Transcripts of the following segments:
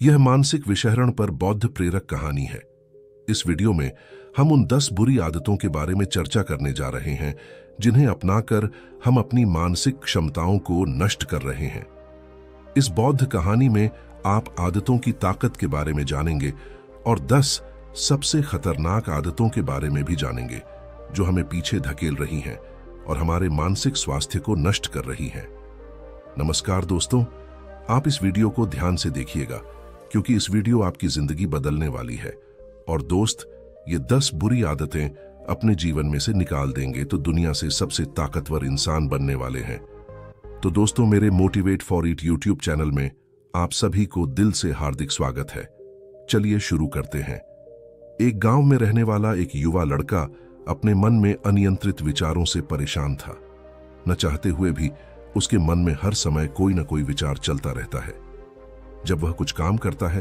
यह मानसिक विषहरण पर बौद्ध प्रेरक कहानी है। इस वीडियो में हम उन 10 बुरी आदतों के बारे में चर्चा करने जा रहे हैं जिन्हें अपनाकर हम अपनी मानसिक क्षमताओं को नष्ट कर रहे हैं। इस बौद्ध कहानी में आप आदतों की ताकत के बारे में जानेंगे और 10 सबसे खतरनाक आदतों के बारे में भी जानेंगे जो हमें पीछे धकेल रही हैं और हमारे मानसिक स्वास्थ्य को नष्ट कर रही हैं। नमस्कार दोस्तों, आप इस वीडियो को ध्यान से देखिएगा क्योंकि इस वीडियो आपकी जिंदगी बदलने वाली है। और दोस्त, ये 10 बुरी आदतें अपने जीवन में से निकाल देंगे तो दुनिया से सबसे ताकतवर इंसान बनने वाले हैं। तो दोस्तों, मेरे motivate for it YouTube channel में आप सभी को दिल से हार्दिक स्वागत है। चलिए शुरू करते हैं। एक गांव में रहने वाला एक युवा लड़का अपने मन में अनियंत्रित विचारों से परेशान था। न चाहते हुए भी उसके मन में हर समय कोई न कोई विचार चलता रहता है। जब वह कुछ काम करता है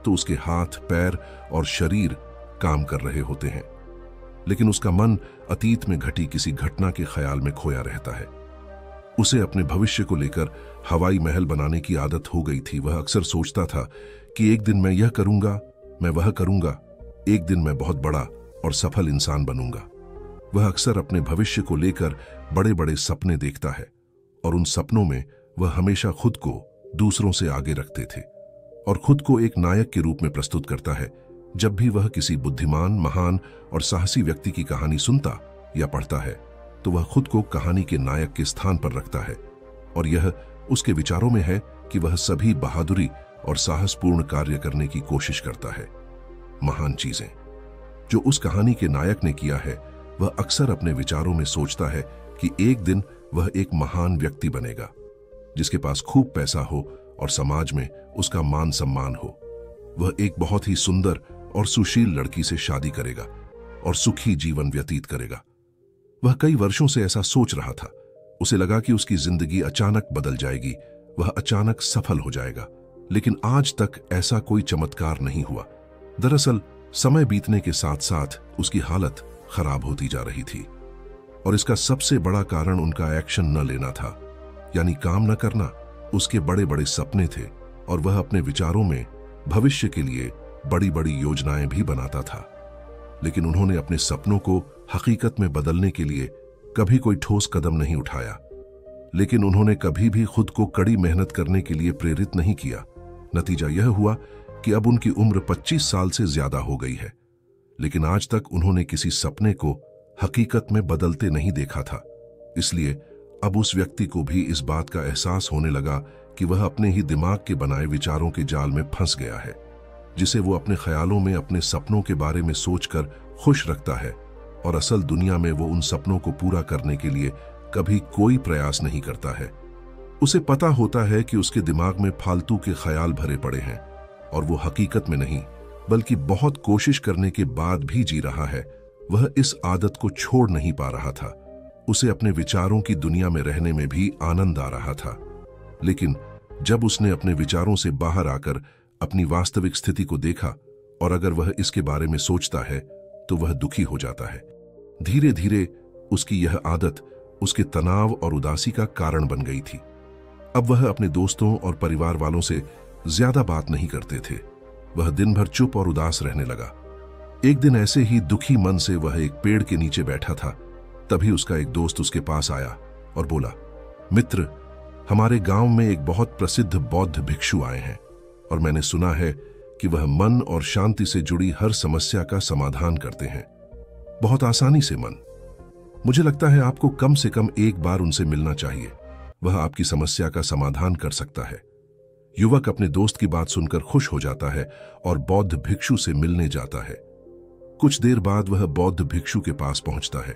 तो उसके हाथ, पैर और शरीर काम कर रहे होते हैं, लेकिन उसका मन अतीत में घटी किसी घटना के ख्याल में खोया रहता है। उसे अपने भविष्य को लेकर हवाई महल बनाने की आदत हो गई थी। वह अक्सर सोचता था कि एक दिन मैं यह करूंगा, मैं वह करूंगा, एक दिन मैं बहुत बड़ा और सफल इंसान बनूंगा। वह अक्सर अपने भविष्य को लेकर बड़े बड़े सपने देखता है और उन सपनों में वह हमेशा खुद को दूसरों से आगे रखते थे और खुद को एक नायक के रूप में प्रस्तुत करता है। जब भी वह किसी बुद्धिमान, महान और साहसी व्यक्ति की कहानी सुनता या पढ़ता है तो वह खुद को कहानी के नायक के स्थान पर रखता है और यह उसके विचारों में है कि वह सभी बहादुरी और साहसपूर्ण कार्य करने की कोशिश करता है। महान चीजें जो उस कहानी के नायक ने किया है, वह अक्सर अपने विचारों में सोचता है कि एक दिन वह एक महान व्यक्ति बनेगा जिसके पास खूब पैसा हो और समाज में उसका मान सम्मान हो। वह एक बहुत ही सुंदर और सुशील लड़की से शादी करेगा और सुखी जीवन व्यतीत करेगा। वह कई वर्षों से ऐसा सोच रहा था। उसे लगा कि उसकी जिंदगी अचानक बदल जाएगी, वह अचानक सफल हो जाएगा, लेकिन आज तक ऐसा कोई चमत्कार नहीं हुआ। दरअसल समय बीतने के साथ साथ उसकी हालत खराब होती जा रही थी और इसका सबसे बड़ा कारण उनका एक्शन न लेना था, यानी काम न करना। उसके बड़े बड़े सपने थे और वह अपने विचारों में भविष्य के लिए बड़ी बड़ी योजनाएं भी बनाता था, लेकिन उन्होंने अपने सपनों को हकीकत में बदलने के लिए कभी कोई ठोस कदम नहीं उठाया। लेकिन उन्होंने कभी भी खुद को कड़ी मेहनत करने के लिए प्रेरित नहीं किया। नतीजा यह हुआ कि अब उनकी उम्र 25 साल से ज्यादा हो गई है, लेकिन आज तक उन्होंने किसी सपने को हकीकत में बदलते नहीं देखा था। इसलिए अब उस व्यक्ति को भी इस बात का एहसास होने लगा कि वह अपने ही दिमाग के बनाए विचारों के जाल में फंस गया है, जिसे वो अपने ख्यालों में अपने सपनों के बारे में सोचकर खुश रखता है और असल दुनिया में वो उन सपनों को पूरा करने के लिए कभी कोई प्रयास नहीं करता है। उसे पता होता है कि उसके दिमाग में फालतू के ख्याल भरे पड़े हैं और वो हकीकत में नहीं बल्कि बहुत कोशिश करने के बाद भी जी रहा है। वह इस आदत को छोड़ नहीं पा रहा था। उसे अपने विचारों की दुनिया में रहने में भी आनंद आ रहा था, लेकिन जब उसने अपने विचारों से बाहर आकर अपनी वास्तविक स्थिति को देखा और अगर वह इसके बारे में सोचता है तो वह दुखी हो जाता है। धीरे धीरे उसकी यह आदत उसके तनाव और उदासी का कारण बन गई थी। अब वह अपने दोस्तों और परिवार वालों से ज्यादा बात नहीं करते थे। वह दिन भर चुप और उदास रहने लगा। एक दिन ऐसे ही दुखी मन से वह एक पेड़ के नीचे बैठा था। तभी उसका एक दोस्त उसके पास आया और बोला, मित्र, हमारे गांव में एक बहुत प्रसिद्ध बौद्ध भिक्षु आए हैं और मैंने सुना है कि वह मन और शांति से जुड़ी हर समस्या का समाधान करते हैं, बहुत आसानी से। मुझे लगता है आपको कम से कम एक बार उनसे मिलना चाहिए। वह आपकी समस्या का समाधान कर सकता है। युवक अपने दोस्त की बात सुनकर खुश हो जाता है और बौद्ध भिक्षु से मिलने जाता है। कुछ देर बाद वह बौद्ध भिक्षु के पास पहुंचता है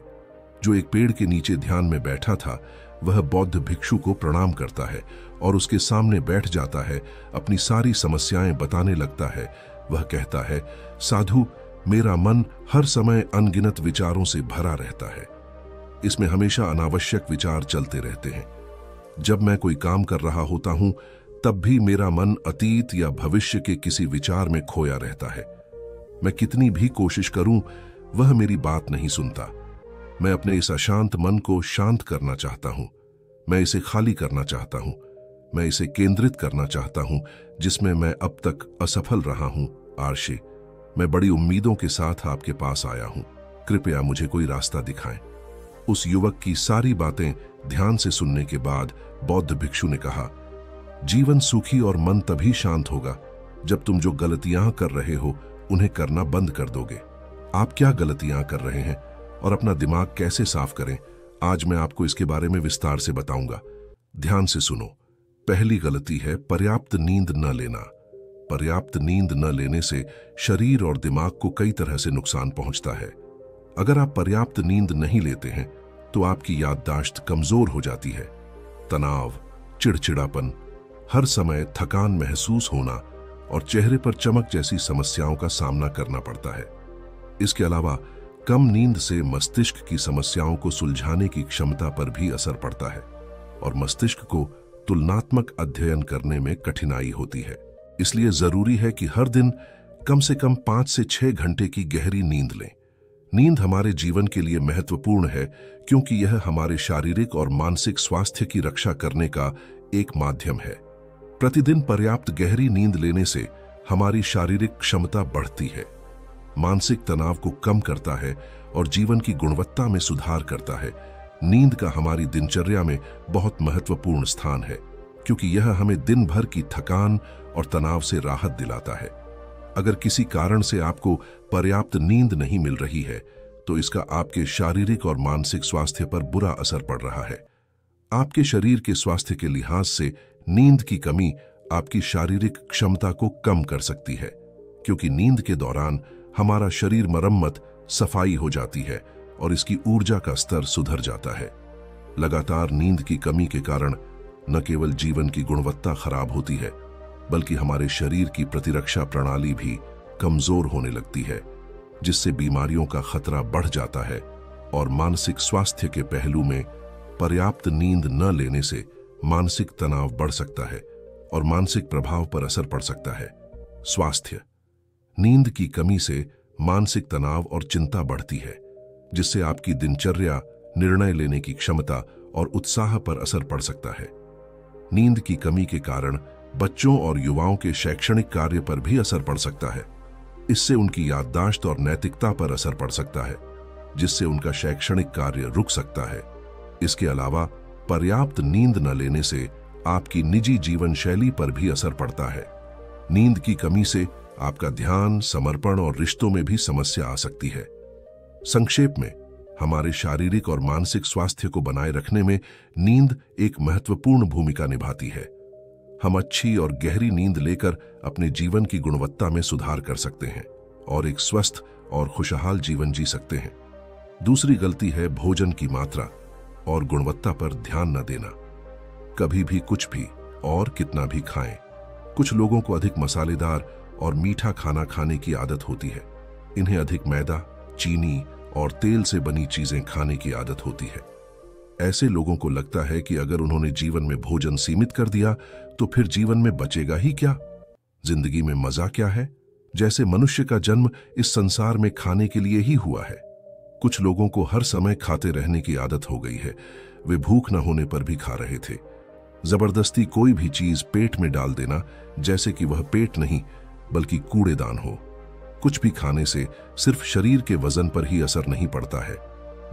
जो एक पेड़ के नीचे ध्यान में बैठा था। वह बौद्ध भिक्षु को प्रणाम करता है और उसके सामने बैठ जाता है, अपनी सारी समस्याएं बताने लगता है। वह कहता है, साधु, मेरा मन हर समय अनगिनत विचारों से भरा रहता है। इसमें हमेशा अनावश्यक विचार चलते रहते हैं। जब मैं कोई काम कर रहा होता हूं तब भी मेरा मन अतीत या भविष्य के किसी विचार में खोया रहता है। मैं कितनी भी कोशिश करूं, वह मेरी बात नहीं सुनता। मैं अपने इस अशांत मन को शांत करना चाहता हूं। मैं इसे खाली करना चाहता हूं, मैं इसे केंद्रित करना चाहता हूं जिसमें मैं अब तक असफल रहा हूं। आर्शी, मैं बड़ी उम्मीदों के साथ आपके पास आया हूं, कृपया मुझे कोई रास्ता दिखाएं। उस युवक की सारी बातें ध्यान से सुनने के बाद बौद्ध भिक्षु ने कहा, जीवन सुखी और मन तभी शांत होगा जब तुम जो गलतियां कर रहे हो उन्हें करना बंद कर दोगे। आप क्या गलतियां कर रहे हैं और अपना दिमाग कैसे साफ करें, आज मैं आपको इसके बारे में विस्तार से बताऊंगा। ध्यान से सुनो। पहली गलती है पर्याप्त नींद न लेना। पर्याप्त नींद न लेने से शरीर और दिमाग को कई तरह से नुकसान पहुंचता है। अगर आप पर्याप्त नींद नहीं लेते हैं तो आपकी याददाश्त कमजोर हो जाती है। तनाव, चिड़चिड़ापन, हर समय थकान महसूस होना और चेहरे पर चमक जैसी समस्याओं का सामना करना पड़ता है। इसके अलावा कम नींद से मस्तिष्क की समस्याओं को सुलझाने की क्षमता पर भी असर पड़ता है और मस्तिष्क को तुलनात्मक अध्ययन करने में कठिनाई होती है। इसलिए जरूरी है कि हर दिन कम से कम 5 से 6 घंटे की गहरी नींद लें। नींद हमारे जीवन के लिए महत्वपूर्ण है क्योंकि यह हमारे शारीरिक और मानसिक स्वास्थ्य की रक्षा करने का एक माध्यम है। प्रतिदिन पर्याप्त गहरी नींद लेने से हमारी शारीरिक क्षमता बढ़ती है, मानसिक तनाव को कम करता है और जीवन की गुणवत्ता में सुधार करता है। नींद का हमारी दिनचर्या में बहुत महत्वपूर्ण स्थान है क्योंकि यह हमें दिन भर की थकान और तनाव से राहत दिलाता है। अगर किसी कारण से आपको पर्याप्त नींद नहीं मिल रही है तो इसका आपके शारीरिक और मानसिक स्वास्थ्य पर बुरा असर पड़ रहा है। आपके शरीर के स्वास्थ्य के लिहाज से नींद की कमी आपकी शारीरिक क्षमता को कम कर सकती है क्योंकि नींद के दौरान हमारा शरीर मरम्मत, सफाई हो जाती है और इसकी ऊर्जा का स्तर सुधर जाता है। लगातार नींद की कमी के कारण न केवल जीवन की गुणवत्ता खराब होती है बल्कि हमारे शरीर की प्रतिरक्षा प्रणाली भी कमजोर होने लगती है, जिससे बीमारियों का खतरा बढ़ जाता है। और मानसिक स्वास्थ्य के पहलू में पर्याप्त नींद न लेने से मानसिक तनाव बढ़ सकता है और मानसिक प्रभाव पर असर पड़ सकता है। स्वास्थ्य, नींद की कमी से मानसिक तनाव और चिंता बढ़ती है, जिससे आपकी दिनचर्या, निर्णय लेने की क्षमता और उत्साह पर असर पड़ सकता है। नींद की कमी के कारण बच्चों और युवाओं के शैक्षणिक कार्य पर भी असर पड़ सकता है। इससे उनकी याददाश्त और नैतिकता पर असर पड़ सकता है, जिससे उनका शैक्षणिक कार्य रुक सकता है। इसके अलावा पर्याप्त नींद न लेने से आपकी निजी जीवन शैली पर भी असर पड़ता है। नींद की कमी से आपका ध्यान, समर्पण और रिश्तों में भी समस्या आ सकती है। संक्षेप में, हमारे शारीरिक और मानसिक स्वास्थ्य को बनाए रखने में नींद एक महत्वपूर्ण भूमिका निभाती है। हम अच्छी और गहरी नींद लेकर अपने जीवन की गुणवत्ता में सुधार कर सकते हैं और एक स्वस्थ और खुशहाल जीवन जी सकते हैं। दूसरी गलती है भोजन की मात्रा और गुणवत्ता पर ध्यान न देना। कभी भी कुछ भी और कितना भी खाएं। कुछ लोगों को अधिक मसालेदार और मीठा खाना खाने की आदत होती है। इन्हें अधिक मैदा, चीनी और तेल से बनी चीजें खाने की आदत होती है। ऐसे लोगों को लगता है कि अगर उन्होंने जीवन में भोजन सीमित कर दिया तो फिर जीवन में बचेगा ही क्या, जिंदगी में मजा क्या है, जैसे मनुष्य का जन्म इस संसार में खाने के लिए ही हुआ है। कुछ लोगों को हर समय खाते रहने की आदत हो गई है। वे भूख न होने पर भी खा रहे थे। जबरदस्ती कोई भी चीज पेट में डाल देना जैसे कि वह पेट नहीं बल्कि कूड़ेदान हो। कुछ भी खाने से सिर्फ शरीर के वजन पर ही असर नहीं पड़ता है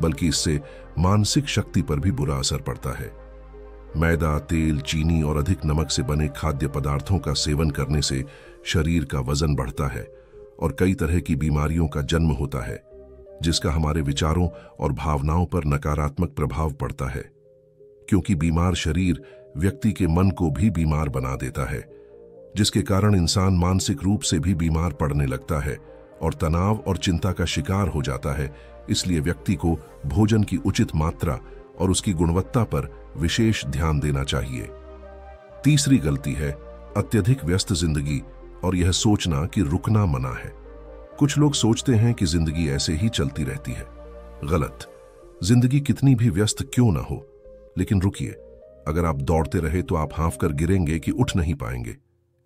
बल्कि इससे मानसिक शक्ति पर भी बुरा असर पड़ता है। मैदा, तेल, चीनी और अधिक नमक से बने खाद्य पदार्थों का सेवन करने से शरीर का वजन बढ़ता है और कई तरह की बीमारियों का जन्म होता है, जिसका हमारे विचारों और भावनाओं पर नकारात्मक प्रभाव पड़ता है। क्योंकि बीमार शरीर व्यक्ति के मन को भी बीमार बना देता है, जिसके कारण इंसान मानसिक रूप से भी बीमार पड़ने लगता है और तनाव और चिंता का शिकार हो जाता है। इसलिए व्यक्ति को भोजन की उचित मात्रा और उसकी गुणवत्ता पर विशेष ध्यान देना चाहिए। तीसरी गलती है अत्यधिक व्यस्त जिंदगी और यह सोचना कि रुकना मना है। कुछ लोग सोचते हैं कि जिंदगी ऐसे ही चलती रहती है। गलत। जिंदगी कितनी भी व्यस्त क्यों ना हो, लेकिन रुकिए, अगर आप दौड़ते रहे तो आप हांफ कर गिरेंगे कि उठ नहीं पाएंगे।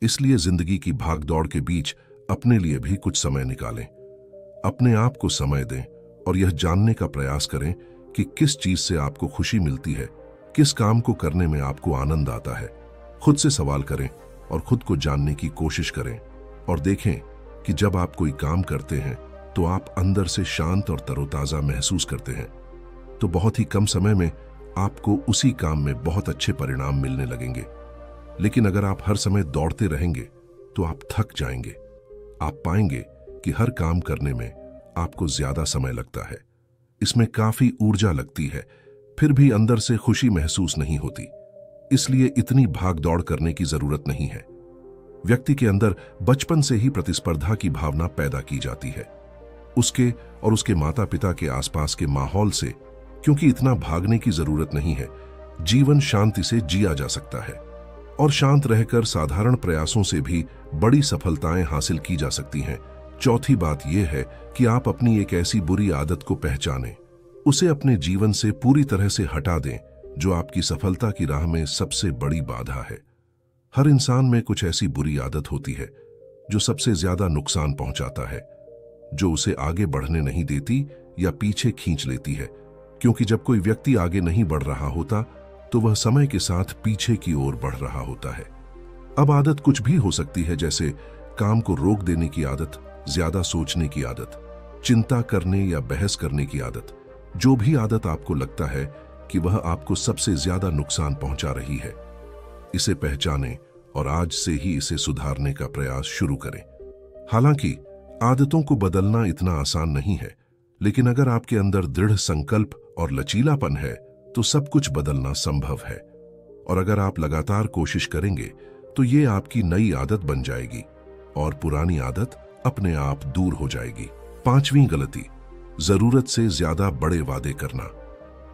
इसलिए जिंदगी की भागदौड़ के बीच अपने लिए भी कुछ समय निकालें। अपने आप को समय दें और यह जानने का प्रयास करें कि किस चीज से आपको खुशी मिलती है, किस काम को करने में आपको आनंद आता है। खुद से सवाल करें और खुद को जानने की कोशिश करें और देखें कि जब आप कोई काम करते हैं तो आप अंदर से शांत और तरोताजा महसूस करते हैं, तो बहुत ही कम समय में आपको उसी काम में बहुत अच्छे परिणाम मिलने लगेंगे। लेकिन अगर आप हर समय दौड़ते रहेंगे तो आप थक जाएंगे। आप पाएंगे कि हर काम करने में आपको ज्यादा समय लगता है, इसमें काफी ऊर्जा लगती है, फिर भी अंदर से खुशी महसूस नहीं होती। इसलिए इतनी भाग दौड़ करने की जरूरत नहीं है। व्यक्ति के अंदर बचपन से ही प्रतिस्पर्धा की भावना पैदा की जाती है, उसके और उसके माता पिता के आसपास के माहौल से। क्योंकि इतना भागने की जरूरत नहीं है, जीवन शांति से जिया जा सकता है और शांत रहकर साधारण प्रयासों से भी बड़ी सफलताएं हासिल की जा सकती हैं। चौथी बात यह है कि आप अपनी एक ऐसी बुरी आदत को पहचानें, उसे अपने जीवन से पूरी तरह से हटा दें जो आपकी सफलता की राह में सबसे बड़ी बाधा है। हर इंसान में कुछ ऐसी बुरी आदत होती है जो सबसे ज्यादा नुकसान पहुंचाता है, जो उसे आगे बढ़ने नहीं देती या पीछे खींच लेती है। क्योंकि जब कोई व्यक्ति आगे नहीं बढ़ रहा होता तो वह समय के साथ पीछे की ओर बढ़ रहा होता है। अब आदत कुछ भी हो सकती है, जैसे काम को रोक देने की आदत, ज्यादा सोचने की आदत, चिंता करने या बहस करने की आदत। जो भी आदत आपको लगता है कि वह आपको सबसे ज्यादा नुकसान पहुंचा रही है, इसे पहचानें और आज से ही इसे सुधारने का प्रयास शुरू करें। हालांकि आदतों को बदलना इतना आसान नहीं है, लेकिन अगर आपके अंदर दृढ़ संकल्प और लचीलापन है तो सब कुछ बदलना संभव है। और अगर आप लगातार कोशिश करेंगे तो ये आपकी नई आदत बन जाएगी और पुरानी आदत अपने आप दूर हो जाएगी। पांचवी गलती, जरूरत से ज्यादा बड़े वादे करना।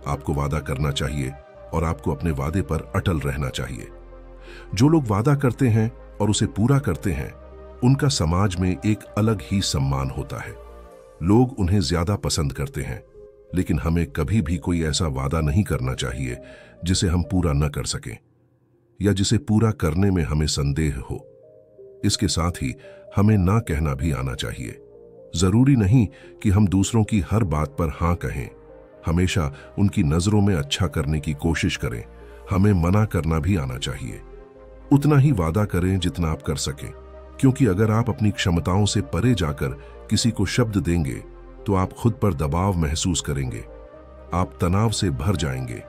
आपको वादा करना चाहिए और आपको अपने वादे पर अटल रहना चाहिए। जो लोग वादा करते हैं और उसे पूरा करते हैं, उनका समाज में एक अलग ही सम्मान होता है। लोग उन्हें ज्यादा पसंद करते हैं। लेकिन हमें कभी भी कोई ऐसा वादा नहीं करना चाहिए जिसे हम पूरा न कर सकें या जिसे पूरा करने में हमें संदेह हो। इसके साथ ही हमें ना कहना भी आना चाहिए। जरूरी नहीं कि हम दूसरों की हर बात पर हां कहें। हमेशा उनकी नजरों में अच्छा करने की कोशिश करें। हमें मना करना भी आना चाहिए। उतना ही वादा करें जितना आप कर सकें, क्योंकि अगर आप अपनी क्षमताओं से परे जाकर किसी को शब्द देंगे तो आप खुद पर दबाव महसूस करेंगे, आप तनाव से भर जाएंगे।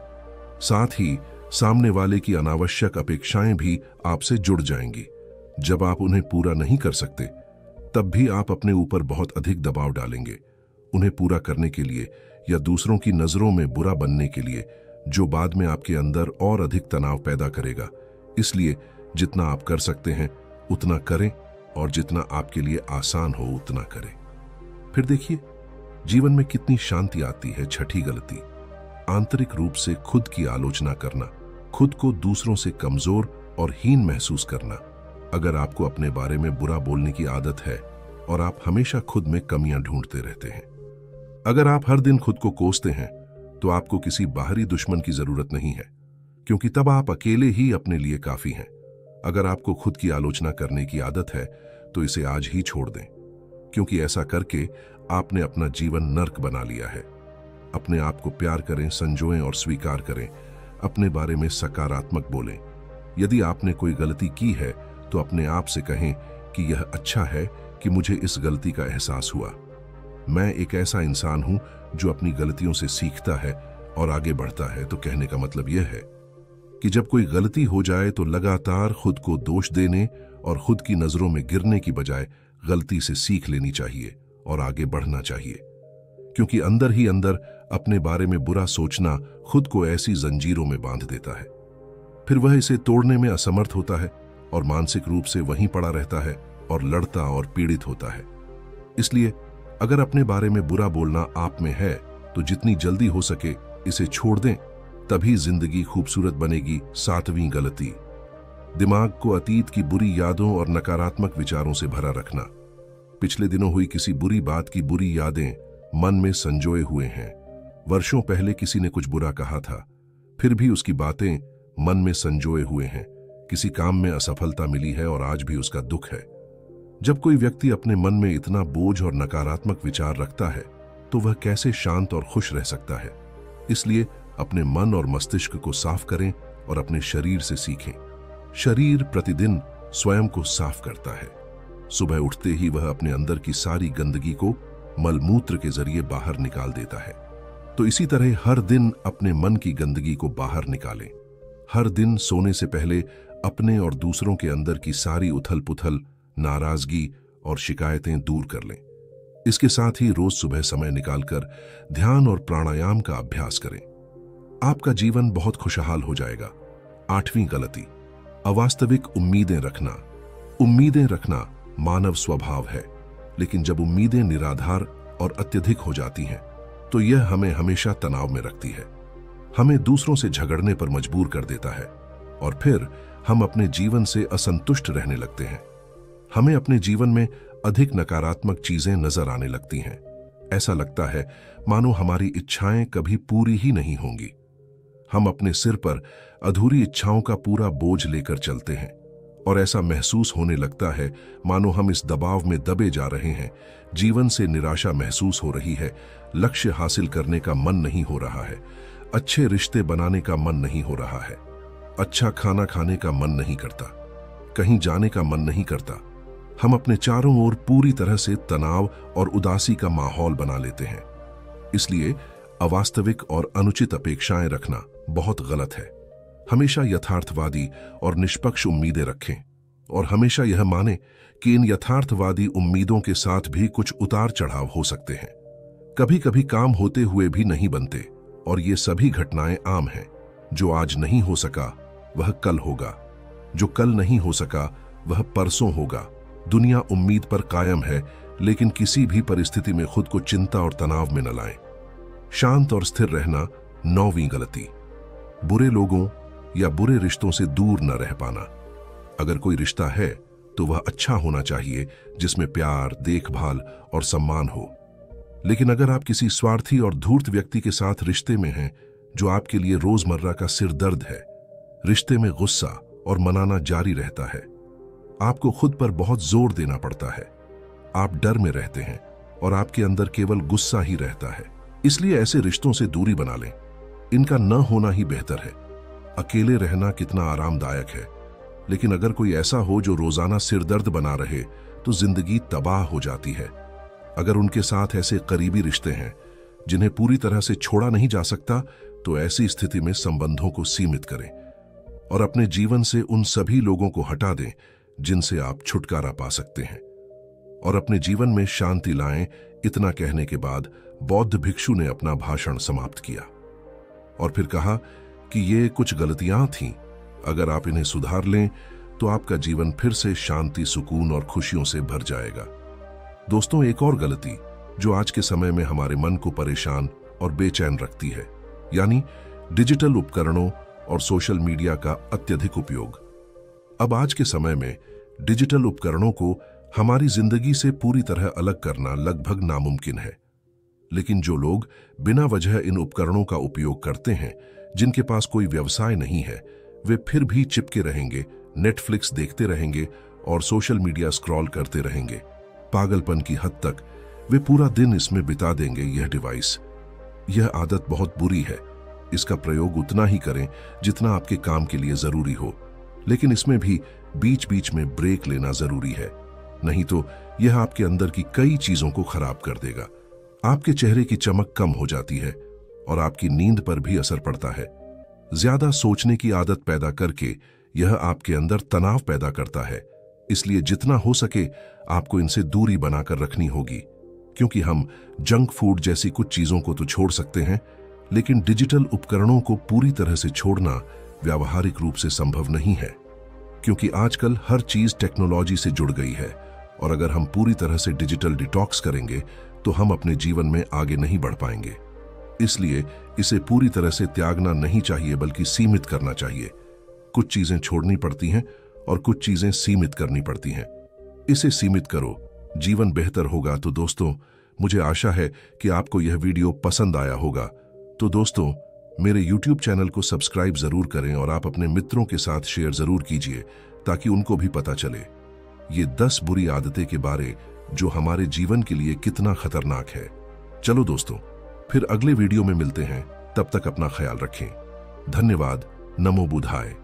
साथ ही सामने वाले की अनावश्यक अपेक्षाएं भी आपसे जुड़ जाएंगी। जब आप उन्हें पूरा नहीं कर सकते, तब भी आप अपने ऊपर बहुत अधिक दबाव डालेंगे, उन्हें पूरा करने के लिए या दूसरों की नजरों में बुरा बनने के लिए, जो बाद में आपके अंदर और अधिक तनाव पैदा करेगा। इसलिए जितना आप कर सकते हैं उतना करें और जितना आपके लिए आसान हो उतना करें। फिर देखिए जीवन में कितनी शांति आती है। छठी गलती, आंतरिक रूप से खुद की आलोचना करना, खुद को दूसरों से कमजोर और हीन महसूस करना। अगर आपको अपने बारे में बुरा बोलने की आदत है और आप हमेशा खुद में कमियां ढूंढते रहते हैं, अगर आप हर दिन खुद को कोसते हैं, तो आपको किसी बाहरी दुश्मन की जरूरत नहीं है, क्योंकि तब आप अकेले ही अपने लिए काफी हैं। अगर आपको खुद की आलोचना करने की आदत है तो इसे आज ही छोड़ दें, क्योंकि ऐसा करके आपने अपना जीवन नर्क बना लिया है। अपने आप को प्यार करें, संजोएं और स्वीकार करें। अपने बारे में सकारात्मक बोलें। यदि आपने कोई गलती की है तो अपने आप से कहें कि यह अच्छा है कि मुझे इस गलती का एहसास हुआ। मैं एक ऐसा इंसान हूं जो अपनी गलतियों से सीखता है और आगे बढ़ता है। तो कहने का मतलब यह है कि जब कोई गलती हो जाए तो लगातार खुद को दोष देने और खुद की नजरों में गिरने की बजाय गलती से सीख लेनी चाहिए और आगे बढ़ना चाहिए। क्योंकि अंदर ही अंदर अपने बारे में बुरा सोचना खुद को ऐसी जंजीरों में बांध देता है, फिर वह इसे तोड़ने में असमर्थ होता है और मानसिक रूप से वहीं पड़ा रहता है और लड़ता और पीड़ित होता है। इसलिए अगर अपने बारे में बुरा बोलना आप में है तो जितनी जल्दी हो सके इसे छोड़ दें, तभी जिंदगी खूबसूरत बनेगी। सातवीं गलती, दिमाग को अतीत की बुरी यादों और नकारात्मक विचारों से भरा रखना। पिछले दिनों हुई किसी बुरी बात की बुरी यादें मन में संजोए हुए हैं। वर्षों पहले किसी ने कुछ बुरा कहा था, फिर भी उसकी बातें मन में संजोए हुए हैं। किसी काम में असफलता मिली है और आज भी उसका दुख है। जब कोई व्यक्ति अपने मन में इतना बोझ और नकारात्मक विचार रखता है तो वह कैसे शांत और खुश रह सकता है। इसलिए अपने मन और मस्तिष्क को साफ करें और अपने शरीर से सीखें। शरीर प्रतिदिन स्वयं को साफ करता है। सुबह उठते ही वह अपने अंदर की सारी गंदगी को मलमूत्र के जरिए बाहर निकाल देता है। तो इसी तरह हर दिन अपने मन की गंदगी को बाहर निकालें। हर दिन सोने से पहले अपने और दूसरों के अंदर की सारी उथल पुथल, नाराजगी और शिकायतें दूर कर लें। इसके साथ ही रोज सुबह समय निकालकर ध्यान और प्राणायाम का अभ्यास करें। आपका जीवन बहुत खुशहाल हो जाएगा। 8वीं गलती, अवास्तविक उम्मीदें रखना। उम्मीदें रखना मानव स्वभाव है, लेकिन जब उम्मीदें निराधार और अत्यधिक हो जाती हैं तो यह हमें हमेशा तनाव में रखती है, हमें दूसरों से झगड़ने पर मजबूर कर देता है और फिर हम अपने जीवन से असंतुष्ट रहने लगते हैं। हमें अपने जीवन में अधिक नकारात्मक चीजें नजर आने लगती हैं। ऐसा लगता है मानो हमारी इच्छाएं कभी पूरी ही नहीं होंगी। हम अपने सिर पर अधूरी इच्छाओं का पूरा बोझ लेकर चलते हैं और ऐसा महसूस होने लगता है मानो हम इस दबाव में दबे जा रहे हैं। जीवन से निराशा महसूस हो रही है, लक्ष्य हासिल करने का मन नहीं हो रहा है, अच्छे रिश्ते बनाने का मन नहीं हो रहा है, अच्छा खाना खाने का मन नहीं करता, कहीं जाने का मन नहीं करता। हम अपने चारों ओर पूरी तरह से तनाव और उदासी का माहौल बना लेते हैं। इसलिए अवास्तविक और अनुचित अपेक्षाएं रखना बहुत गलत है। हमेशा यथार्थवादी और निष्पक्ष उम्मीदें रखें और हमेशा यह माने कि इन यथार्थवादी उम्मीदों के साथ भी कुछ उतार चढ़ाव हो सकते हैं। कभी कभी काम होते हुए भी नहीं बनते और ये सभी घटनाएं आम हैं। जो आज नहीं हो सका वह कल होगा, जो कल नहीं हो सका वह परसों होगा। दुनिया उम्मीद पर कायम है, लेकिन किसी भी परिस्थिति में खुद को चिंता और तनाव में न लाएं। शांत और स्थिर रहना 9वीं गलती, बुरे लोगों या बुरे रिश्तों से दूर न रह पाना। अगर कोई रिश्ता है तो वह अच्छा होना चाहिए, जिसमें प्यार, देखभाल और सम्मान हो। लेकिन अगर आप किसी स्वार्थी और धूर्त व्यक्ति के साथ रिश्ते में हैं जो आपके लिए रोजमर्रा का सिरदर्द है, रिश्ते में गुस्सा और मनाना जारी रहता है, आपको खुद पर बहुत जोर देना पड़ता है, आप डर में रहते हैं और आपके अंदर केवल गुस्सा ही रहता है, इसलिए ऐसे रिश्तों से दूरी बना लें। इनका न होना ही बेहतर है। अकेले रहना कितना आरामदायक है, लेकिन अगर कोई ऐसा हो जो रोजाना सिरदर्द बना रहे तो जिंदगी तबाह हो जाती है। अगर उनके साथ ऐसे करीबी रिश्ते हैं जिन्हें पूरी तरह से छोड़ा नहीं जा सकता, तो ऐसी स्थिति में संबंधों को सीमित करें और अपने जीवन से उन सभी लोगों को हटा दें जिनसे आप छुटकारा पा सकते हैं और अपने जीवन में शांति लाएं। इतना कहने के बाद बौद्ध भिक्षु ने अपना भाषण समाप्त किया और फिर कहा कि ये कुछ गलतियां थीं, अगर आप इन्हें सुधार लें तो आपका जीवन फिर से शांति, सुकून और खुशियों से भर जाएगा। दोस्तों, एक और गलती जो आज के समय में हमारे मन को परेशान और बेचैन रखती है, यानी डिजिटल उपकरणों और सोशल मीडिया का अत्यधिक उपयोग। अब आज के समय में डिजिटल उपकरणों को हमारी जिंदगी से पूरी तरह अलग करना लगभग नामुमकिन है, लेकिन जो लोग बिना वजह इन उपकरणों का उपयोग करते हैं, जिनके पास कोई व्यवसाय नहीं है, वे फिर भी चिपके रहेंगे, नेटफ्लिक्स देखते रहेंगे और सोशल मीडिया स्क्रॉल करते रहेंगे। पागलपन की हद तक वे पूरा दिन इसमें बिता देंगे। यह डिवाइस, यह आदत बहुत बुरी है। इसका प्रयोग उतना ही करें जितना आपके काम के लिए जरूरी हो, लेकिन इसमें भी बीच बीच में ब्रेक लेना जरूरी है, नहीं तो यह आपके अंदर की कई चीजों को खराब कर देगा। आपके चेहरे की चमक कम हो जाती है और आपकी नींद पर भी असर पड़ता है। ज्यादा सोचने की आदत पैदा करके यह आपके अंदर तनाव पैदा करता है, इसलिए जितना हो सके आपको इनसे दूरी बनाकर रखनी होगी। क्योंकि हम जंक फूड जैसी कुछ चीजों को तो छोड़ सकते हैं, लेकिन डिजिटल उपकरणों को पूरी तरह से छोड़ना व्यावहारिक रूप से संभव नहीं है, क्योंकि आजकल हर चीज टेक्नोलॉजी से जुड़ गई है और अगर हम पूरी तरह से डिजिटल डिटॉक्स करेंगे तो हम अपने जीवन में आगे नहीं बढ़ पाएंगे। इसलिए इसे पूरी तरह से त्यागना नहीं चाहिए, बल्कि सीमित करना चाहिए। कुछ चीजें छोड़नी पड़ती हैं और कुछ चीजें सीमित करनी पड़ती हैं। इसे सीमित करो, जीवन बेहतर होगा। तो दोस्तों, मुझे आशा है कि आपको यह वीडियो पसंद आया होगा। तो दोस्तों, मेरे YouTube चैनल को सब्सक्राइब जरूर करें और आप अपने मित्रों के साथ शेयर जरूर कीजिए, ताकि उनको भी पता चले ये 10 बुरी आदतें के बारे जो हमारे जीवन के लिए कितना खतरनाक है। चलो दोस्तों, फिर अगले वीडियो में मिलते हैं। तब तक अपना ख्याल रखें। धन्यवाद। नमो बुद्धाय।